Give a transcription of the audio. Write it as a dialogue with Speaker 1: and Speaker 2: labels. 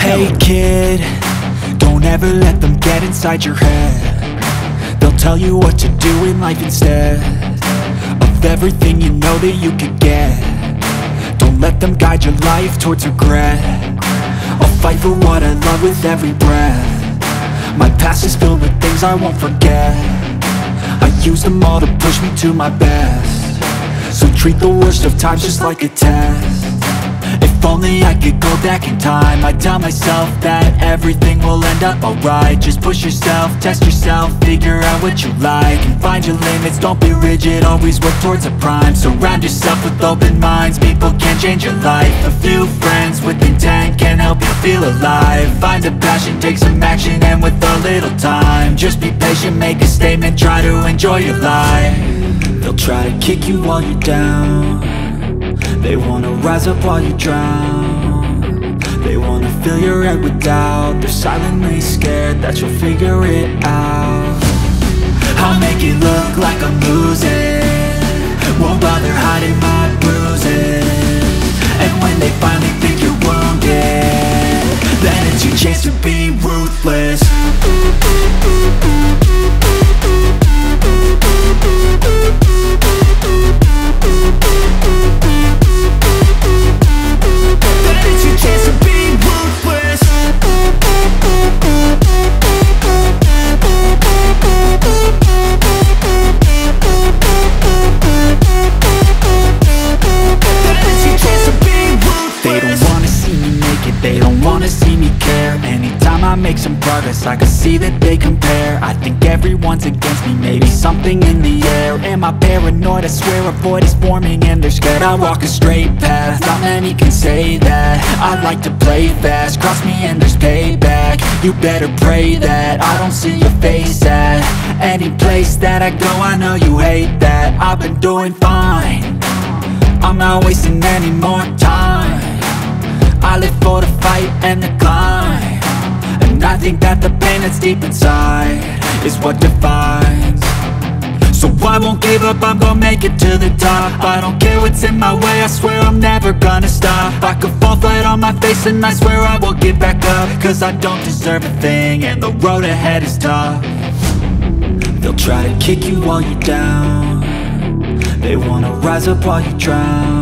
Speaker 1: Hey kid, don't ever let them get inside your head. They'll tell you what to do in life instead of everything you know that you could get. Don't let them guide your life towards regret. I'll fight for what I love with every breath. My past is filled with things I won't forget. I use them all to push me to my best. So treat the worst of times just like a test. If only I could go back in time, I'd tell myself that everything will end up alright. Just push yourself, test yourself, figure out what you like, and find your limits, don't be rigid, always work towards a prime. Surround yourself with open minds, people can change your life. A few friends with intent can help you feel alive. Find a passion, take some action, and with a little time, just be patient, make a statement, try to enjoy your life. They'll try to kick you while you're down. They wanna rise up while you drown. They wanna fill your head with doubt. They're silently scared that you'll figure it out. I'll make it look like I'm losing, won't bother hiding my bruises. And when they finally think you're wounded, then it's your chance to be ruthless. Make some progress, I can see that they compare. I think everyone's against me, maybe something in the air. Am I paranoid? I swear a void is forming and they're scared. I walk a straight path, not many can say that. I like to play fast, cross me and there's payback. You better pray that I don't see your face at any place that I go. I know you hate that. I've been doing fine, I'm not wasting any more time. I live for the fight and the climb, and I think that the pain that's deep inside is what defines. So I won't give up, I'm gonna make it to the top. I don't care what's in my way, I swear I'm never gonna stop. I could fall flat on my face and I swear I will get back up, cause I don't deserve a thing and the road ahead is tough. They'll try to kick you while you're down. They wanna rise up while you drown.